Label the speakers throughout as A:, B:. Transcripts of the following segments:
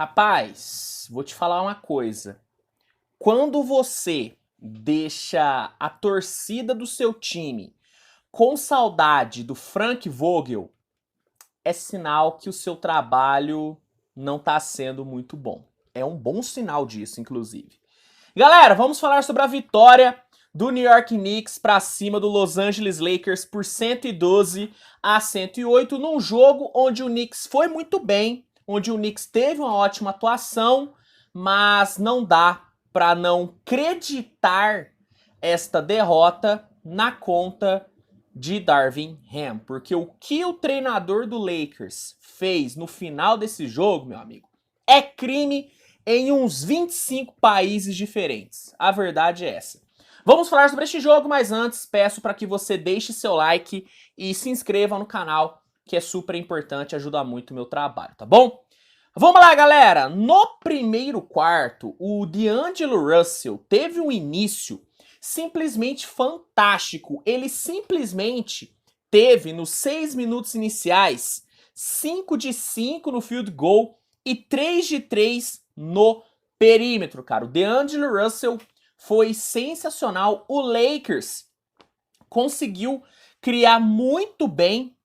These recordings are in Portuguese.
A: Rapaz, vou te falar uma coisa. Quando você deixa a torcida do seu time com saudade do Frank Vogel, é sinal que o seu trabalho não está sendo muito bom. É um bom sinal disso, inclusive. Galera, vamos falar sobre a vitória do New York Knicks para cima do Los Angeles Lakers por 112-108, num jogo onde o Knicks foi muito bem, onde o Knicks teve uma ótima atuação, mas não dá para não acreditar esta derrota na conta de Darvin Ham, porque o que o treinador do Lakers fez no final desse jogo, meu amigo, é crime em uns 25 países diferentes. A verdade é essa. Vamos falar sobre este jogo, mas antes peço para que você deixe seu like e se inscreva no canal, que é super importante, ajuda muito o meu trabalho, tá bom? Vamos lá, galera! No primeiro quarto, o D'Angelo Russell teve um início simplesmente fantástico. Ele simplesmente teve, nos 6 minutos iniciais, 5 de 5 no field goal e 3 de 3 no perímetro, cara. O D'Angelo Russell foi sensacional. O Lakers conseguiu criar muito bem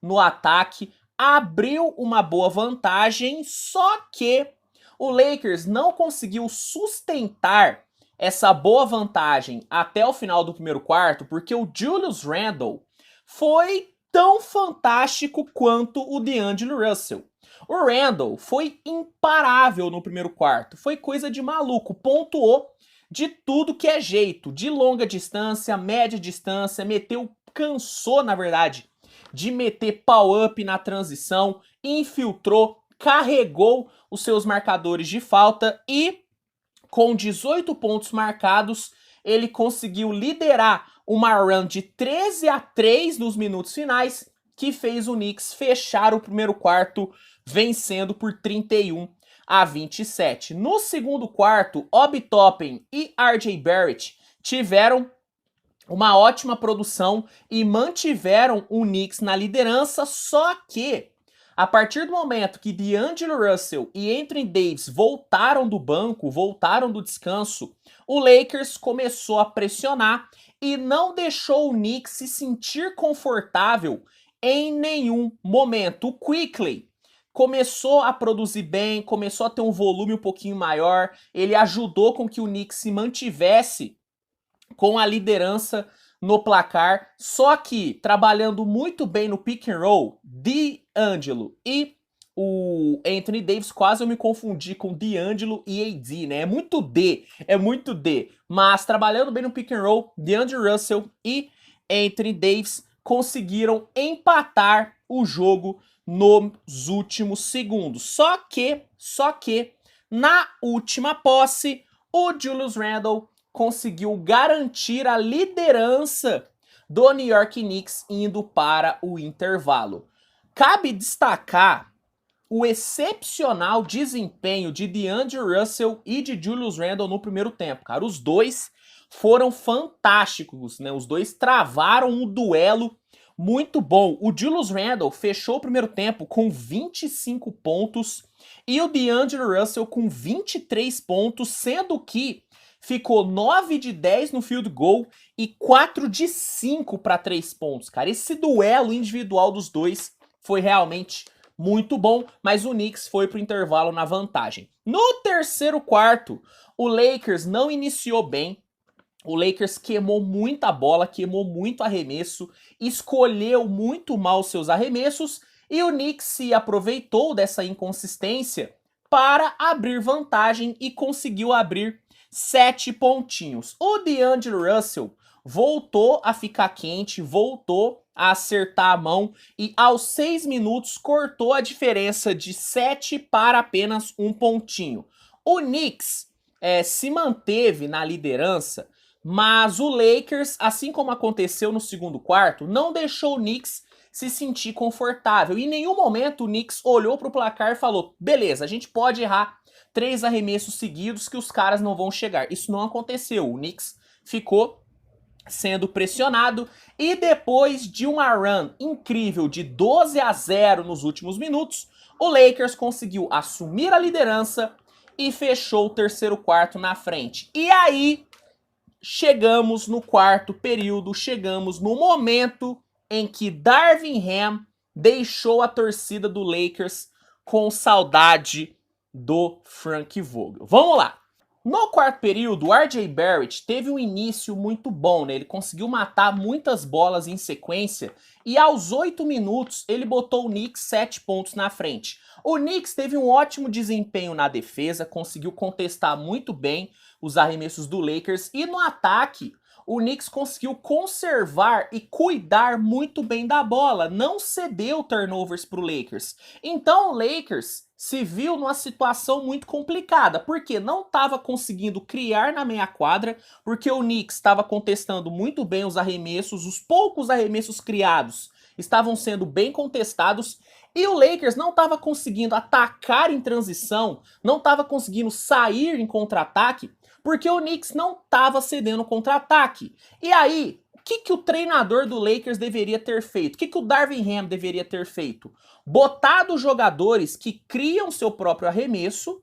A: no ataque, abriu uma boa vantagem, só que o Lakers não conseguiu sustentar essa boa vantagem até o final do primeiro quarto, porque o Julius Randle foi tão fantástico quanto o D'Angelo Russell. O Randle foi imparável no primeiro quarto, foi coisa de maluco, pontuou de tudo que é jeito, de longa distância, média distância, cansou na verdade, de meter power-up na transição, infiltrou, carregou os seus marcadores de falta e com 18 pontos marcados, ele conseguiu liderar uma run de 13-3 nos minutos finais, que fez o Knicks fechar o primeiro quarto vencendo por 31-27. No segundo quarto, Obi Toppin e RJ Barrett tiveram uma ótima produção e mantiveram o Knicks na liderança, só que a partir do momento que D'Angelo Russell e Anthony Davis voltaram do banco, voltaram do descanso, o Lakers começou a pressionar e não deixou o Knicks se sentir confortável em nenhum momento. O Quickley começou a produzir bem, começou a ter um volume um pouquinho maior, ele ajudou com que o Knicks se mantivesse com a liderança no placar, só que trabalhando muito bem no pick and roll, D'Angelo e o Anthony Davis, quase eu me confundi com D'Angelo e AD, né? É muito D. Mas trabalhando bem no pick and roll, D'Angelo Russell e Anthony Davis conseguiram empatar o jogo nos últimos segundos. Só que, na última posse, o Julius Randle conseguiu garantir a liderança do New York Knicks indo para o intervalo. Cabe destacar o excepcional desempenho de D'Angelo Russell e de Julius Randle no primeiro tempo, cara. Os dois foram fantásticos, né? Os dois travaram um duelo muito bom. O Julius Randle fechou o primeiro tempo com 25 pontos e o D'Angelo Russell com 23 pontos, sendo que ficou 9 de 10 no field goal e 4 de 5 para 3 pontos, cara. Esse duelo individual dos dois foi realmente muito bom, mas o Knicks foi pro intervalo na vantagem. No terceiro quarto, o Lakers não iniciou bem. O Lakers queimou muita bola, queimou muito arremesso, escolheu muito mal seus arremessos e o Knicks se aproveitou dessa inconsistência para abrir vantagem e conseguiu abrir 7 pontinhos. O D'Angelo Russell voltou a ficar quente, voltou a acertar a mão e aos 6 minutos cortou a diferença de 7 para apenas um pontinho. O Knicks se manteve na liderança, mas o Lakers, assim como aconteceu no segundo quarto, não deixou o Knicks se sentir confortável. Em nenhum momento o Knicks olhou para o placar e falou, beleza, a gente pode errar 3 arremessos seguidos que os caras não vão chegar. Isso não aconteceu. O Knicks ficou sendo pressionado e depois de uma run incrível de 12-0 nos últimos minutos, O Lakers conseguiu assumir a liderança e fechou o terceiro quarto na frente. E aí, chegamos no quarto período, chegamos no momento em que Darvin Ham deixou a torcida do Lakers com saudade do Frank Vogel. Vamos lá! No quarto período, o RJ Barrett teve um início muito bom, né? Ele conseguiu matar muitas bolas em sequência e aos 8 minutos ele botou o Knicks 7 pontos na frente. O Knicks teve um ótimo desempenho na defesa, conseguiu contestar muito bem os arremessos do Lakers e no ataque o Knicks conseguiu conservar e cuidar muito bem da bola, não cedeu turnovers para o Lakers. Então o Lakers se viu numa situação muito complicada, porque não estava conseguindo criar na meia quadra, porque o Knicks estava contestando muito bem os arremessos, os poucos arremessos criados estavam sendo bem contestados, e o Lakers não estava conseguindo atacar em transição, não estava conseguindo sair em contra-ataque, porque o Knicks não estava cedendo contra-ataque. E aí, o que o treinador do Lakers deveria ter feito? O que o Darvin Ham deveria ter feito? Botado jogadores que criam seu próprio arremesso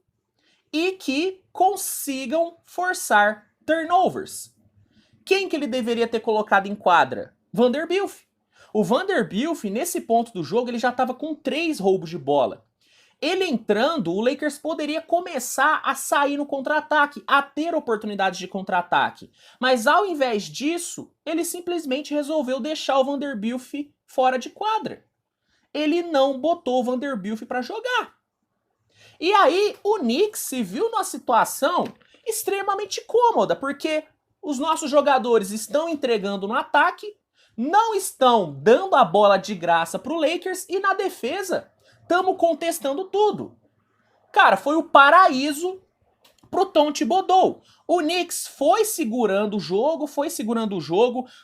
A: e que consigam forçar turnovers. Quem que ele deveria ter colocado em quadra? Vanderbilt. O Vanderbilt, nesse ponto do jogo, ele já estava com 3 roubos de bola. Ele entrando, o Lakers poderia começar a sair no contra-ataque, a ter oportunidades de contra-ataque. Mas ao invés disso, ele simplesmente resolveu deixar o Vanderbilt fora de quadra. Ele não botou o Vanderbilt para jogar. E aí o Knicks se viu numa situação extremamente cômoda, porque os nossos jogadores estão entregando no ataque, não estão dando a bola de graça pro Lakers e na defesa estamos contestando tudo. Cara, foi o paraíso pro Tom Thibodeau. O Knicks foi segurando o jogo.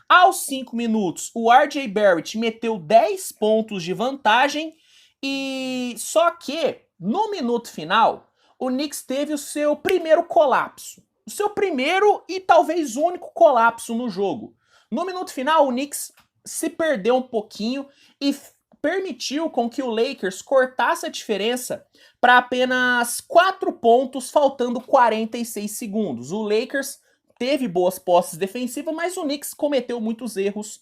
A: Aos 5 minutos, o RJ Barrett meteu 10 pontos de vantagem e só que no minuto final, o Knicks teve o seu primeiro colapso. O seu primeiro e talvez único colapso no jogo. No minuto final, o Knicks se perdeu um pouquinho e permitiu com que o Lakers cortasse a diferença para apenas 4 pontos, faltando 46 segundos. O Lakers teve boas posses defensivas, mas o Knicks cometeu muitos erros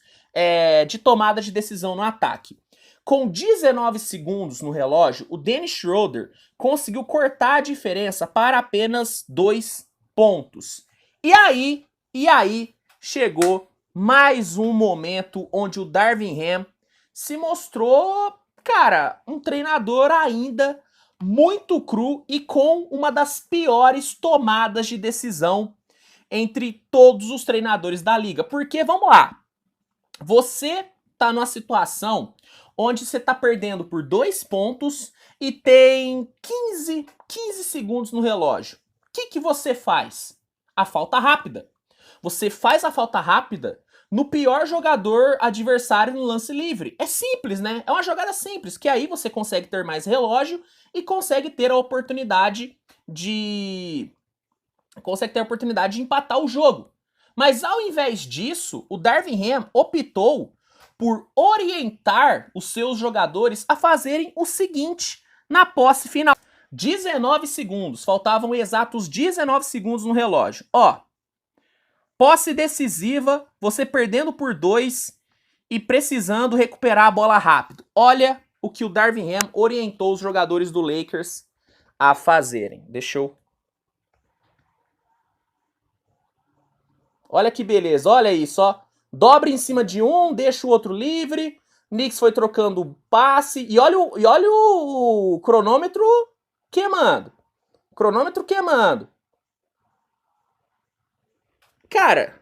A: de tomada de decisão no ataque. Com 19 segundos no relógio, o Dennis Schroeder conseguiu cortar a diferença para apenas 2 pontos. E aí chegou mais um momento onde o Darvin Ham se mostrou, cara, um treinador ainda muito cru e com uma das piores tomadas de decisão entre todos os treinadores da liga. Porque, vamos lá, você tá numa situação onde você tá perdendo por 2 pontos e tem 15 segundos no relógio. O que você faz? A falta rápida. Você faz a falta rápida no pior jogador adversário no lance livre. É simples, né? É uma jogada simples, que aí você consegue ter mais relógio e consegue ter a oportunidade de empatar o jogo. Mas ao invés disso, o Darvin Ham optou por orientar os seus jogadores a fazerem o seguinte na posse final. 19 segundos, faltavam exatos 19 segundos no relógio. Ó, posse decisiva, você perdendo por 2 e precisando recuperar a bola rápido. Olha o que o Darvin Ham orientou os jogadores do Lakers a fazerem. Deixa eu... Olha que beleza, olha isso, ó. Dobra em cima de um, deixa o outro livre. Knicks foi trocando passe. E olha o cronômetro queimando. Cronômetro queimando. Cara,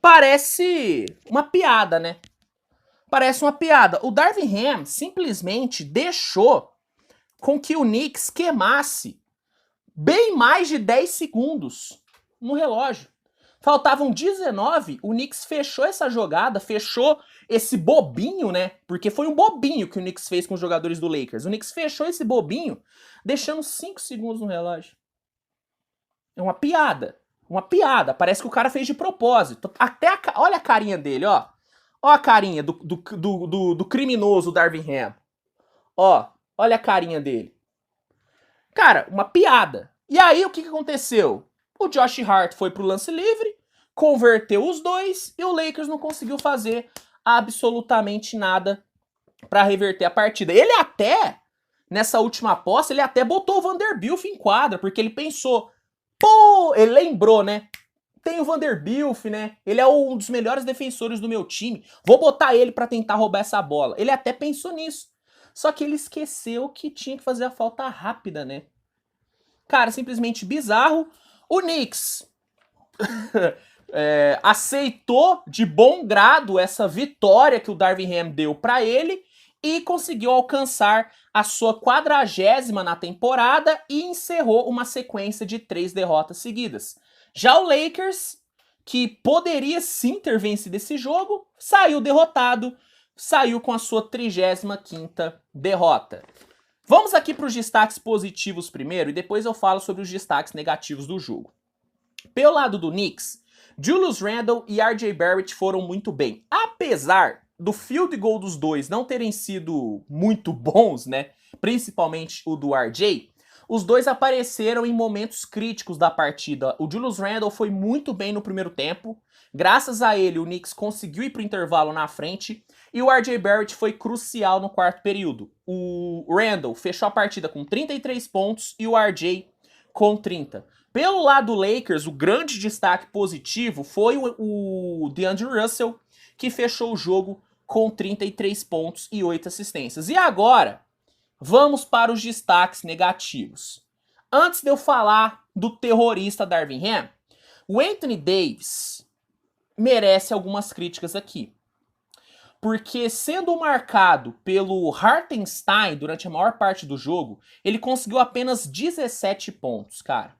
A: parece uma piada, né? Parece uma piada. O Darvin Ham simplesmente deixou com que o Knicks queimasse bem mais de 10 segundos no relógio. Faltavam 19, o Knicks fechou essa jogada, fechou esse bobinho, né? Porque foi um bobinho que o Knicks fez com os jogadores do Lakers. O Knicks fechou esse bobinho, deixando 5 segundos no relógio. É uma piada. Uma piada. Parece que o cara fez de propósito. Olha a carinha dele, ó. Ó a carinha do criminoso Darvin Ham. Ó. Olha a carinha dele. Cara, uma piada. E aí, o que aconteceu? O Josh Hart foi pro lance livre, converteu os dois e o Lakers não conseguiu fazer absolutamente nada para reverter a partida. Ele até, nessa última posse, ele até botou o Vanderbilt em quadra, porque ele pensou, pô, ele lembrou, né? Tem o Vanderbilt, né? Ele é um dos melhores defensores do meu time. Vou botar ele para tentar roubar essa bola. Ele até pensou nisso. Só que ele esqueceu que tinha que fazer a falta rápida, né? Cara, simplesmente bizarro. O Knicks aceitou de bom grado essa vitória que o Darvin Ham deu para ele e conseguiu alcançar a sua 40ª na temporada e encerrou uma sequência de 3 derrotas seguidas. Já o Lakers, que poderia sim ter vencido esse jogo, saiu derrotado, saiu com a sua 35ª derrota. Vamos aqui para os destaques positivos primeiro e depois eu falo sobre os destaques negativos do jogo. Pelo lado do Knicks, Julius Randle e RJ Barrett foram muito bem. Apesar do field goal dos dois não terem sido muito bons, né? Principalmente o do RJ, os dois apareceram em momentos críticos da partida. O Julius Randle foi muito bem no primeiro tempo. Graças a ele, o Knicks conseguiu ir para o intervalo na frente. E o RJ Barrett foi crucial no quarto período. O Randle fechou a partida com 33 pontos e o RJ com 30. Pelo lado do Lakers, o grande destaque positivo foi o DeAndre Russell, que fechou o jogo com 33 pontos e 8 assistências. E agora, vamos para os destaques negativos. Antes de eu falar do terrorista Darvin Ham, o Anthony Davis merece algumas críticas aqui. Porque sendo marcado pelo Hartenstein durante a maior parte do jogo, ele conseguiu apenas 17 pontos, cara.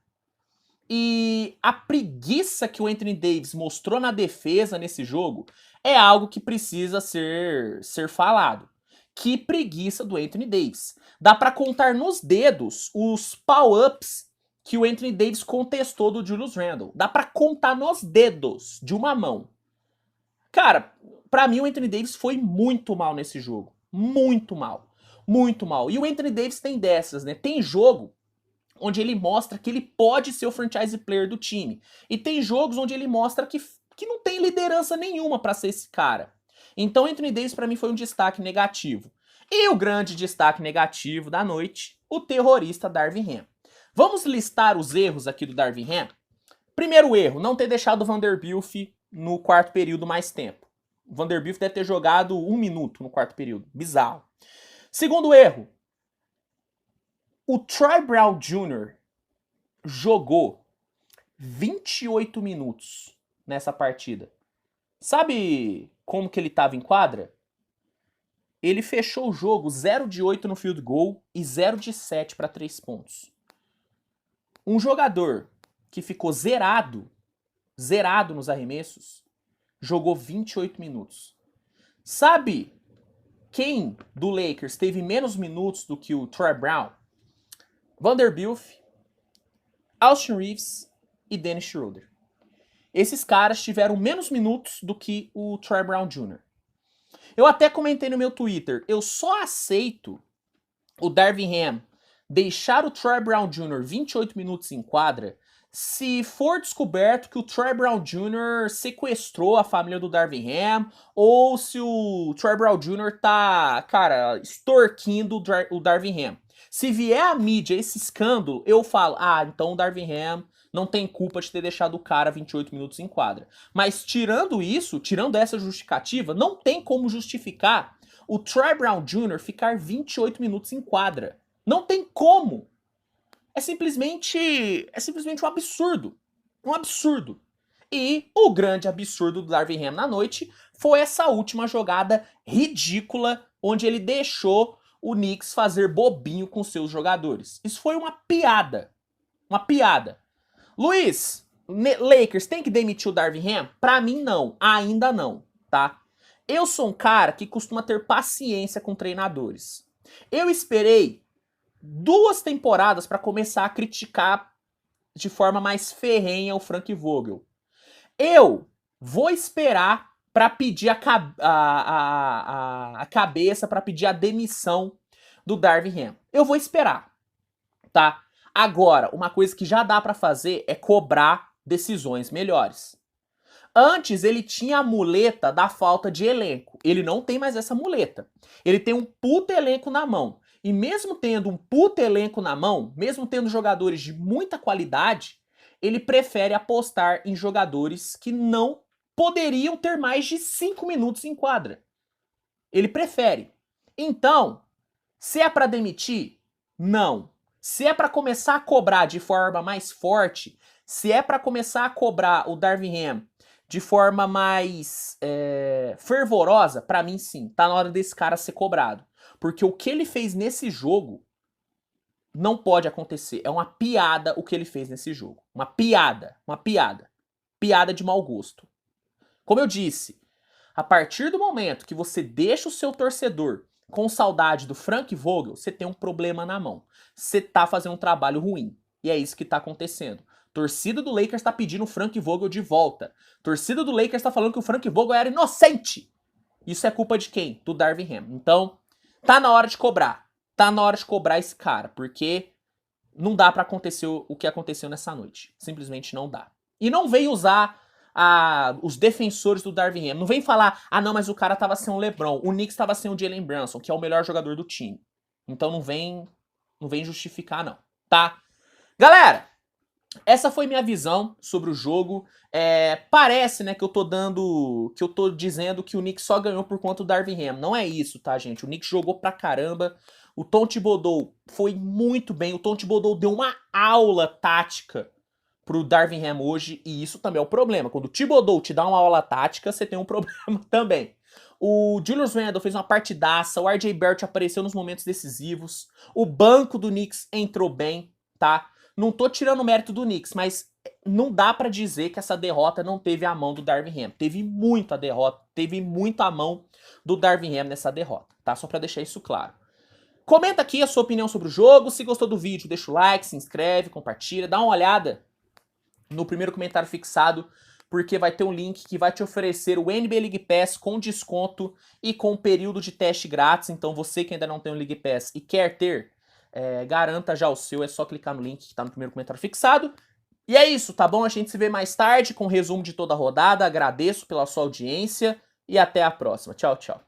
A: E a preguiça que o Anthony Davis mostrou na defesa nesse jogo é algo que precisa ser falado. Que preguiça do Anthony Davis. Dá pra contar nos dedos os power-ups que o Anthony Davis contestou do Julius Randle. Dá pra contar nos dedos de uma mão. Cara, pra mim o Anthony Davis foi muito mal nesse jogo. Muito mal. Muito mal. E o Anthony Davis tem dessas, né? Tem jogo onde ele mostra que ele pode ser o franchise player do time. E tem jogos onde ele mostra que não tem liderança nenhuma pra ser esse cara. Então Anthony Davis pra mim foi um destaque negativo. E o grande destaque negativo da noite, o terrorista Darvin Ham. Vamos listar os erros aqui do Darvin Ham? Primeiro erro, não ter deixado o Vanderbilt no quarto período mais tempo. O Vanderbilt deve ter jogado 1 minuto no quarto período. Bizarro. Segundo erro, o Troy Brown Jr. jogou 28 minutos nessa partida. Sabe como que ele estava em quadra? Ele fechou o jogo 0 de 8 no field goal e 0 de 7 para 3 pontos. Um jogador que ficou zerado nos arremessos, jogou 28 minutos. Sabe quem do Lakers teve menos minutos do que o Troy Brown? Vanderbilt, Austin Reeves e Dennis Schroeder. Esses caras tiveram menos minutos do que o Troy Brown Jr. Eu até comentei no meu Twitter, eu só aceito o Darvin Ham deixar o Troy Brown Jr. 28 minutos em quadra se for descoberto que o Troy Brown Jr. sequestrou a família do Darvin Ham ou se o Troy Brown Jr. tá, cara, extorquindo o Darvin Ham. Se vier à mídia esse escândalo, eu falo, então o Darvin Ham não tem culpa de ter deixado o cara 28 minutos em quadra. Mas tirando isso, tirando essa justificativa, não tem como justificar o Troy Brown Jr. ficar 28 minutos em quadra. Não tem como. É simplesmente um absurdo. Um absurdo. E o grande absurdo do Darvin Ham na noite foi essa última jogada ridícula onde ele deixou o Knicks fazer bobinho com seus jogadores. Isso foi uma piada. Uma piada. Luiz, Lakers tem que demitir o Darvin Ham? Pra mim não, ainda não, tá? Eu sou um cara que costuma ter paciência com treinadores. Eu esperei 2 temporadas para começar a criticar de forma mais ferrenha o Frank Vogel. Eu vou esperar para pedir a cabeça, para pedir a demissão do Darvin Ham. Eu vou esperar, tá? Agora, uma coisa que já dá pra fazer é cobrar decisões melhores. Antes ele tinha a muleta da falta de elenco. Ele não tem mais essa muleta. Ele tem um puta elenco na mão. E mesmo tendo um puta elenco na mão, mesmo tendo jogadores de muita qualidade, ele prefere apostar em jogadores que não poderiam ter mais de 5 minutos em quadra. Ele prefere. Então, se é pra demitir, não. Se é pra começar a cobrar de forma mais forte, se é pra começar a cobrar o Darvin Ham de forma mais fervorosa, pra mim sim, tá na hora desse cara ser cobrado. Porque o que ele fez nesse jogo não pode acontecer. É uma piada o que ele fez nesse jogo. Uma piada, uma piada. Piada de mau gosto. Como eu disse, a partir do momento que você deixa o seu torcedor com saudade do Frank Vogel, você tem um problema na mão. Você tá fazendo um trabalho ruim. E é isso que tá acontecendo. Torcida do Lakers tá pedindo o Frank Vogel de volta. Torcida do Lakers tá falando que o Frank Vogel era inocente. Isso é culpa de quem? Do Darvin Ham. Então, tá na hora de cobrar. Tá na hora de cobrar esse cara, porque não dá pra acontecer o que aconteceu nessa noite. Simplesmente não dá. E não vem usar os defensores do Darvin Ham. Não vem falar, ah não, mas o cara tava sem o LeBron. O Knicks tava sem o Jalen Brunson, que é o melhor jogador do time. Então não vem justificar não, tá? Galera, essa foi minha visão sobre o jogo. Parece, né, que eu tô dizendo que o Knicks só ganhou por conta do Darvin Ham. Não é isso, tá, gente? O Knicks jogou pra caramba. O Tom Thibodeau foi muito bem. O Tom Thibodeau deu uma aula tática pro Darvin Ham hoje, e isso também é o problema. Quando o Thibodeau te dá uma aula tática, você tem um problema também. O Julius Randle fez uma partidaça, o RJ Barrett apareceu nos momentos decisivos, o banco do Knicks entrou bem, tá? Não tô tirando o mérito do Knicks, mas não dá pra dizer que essa derrota não teve a mão do Darvin Ham. Teve muito a derrota, teve muito a mão do Darvin Ham nessa derrota, tá? Só pra deixar isso claro. Comenta aqui a sua opinião sobre o jogo, se gostou do vídeo, deixa o like, se inscreve, compartilha, dá uma olhada no primeiro comentário fixado, porque vai ter um link que vai te oferecer o NBA League Pass com desconto e com período de teste grátis. Então você que ainda não tem o League Pass e quer ter, garanta já o seu, é só clicar no link que tá no primeiro comentário fixado. E é isso, tá bom? A gente se vê mais tarde com o resumo de toda a rodada. Agradeço pela sua audiência e até a próxima. Tchau, tchau.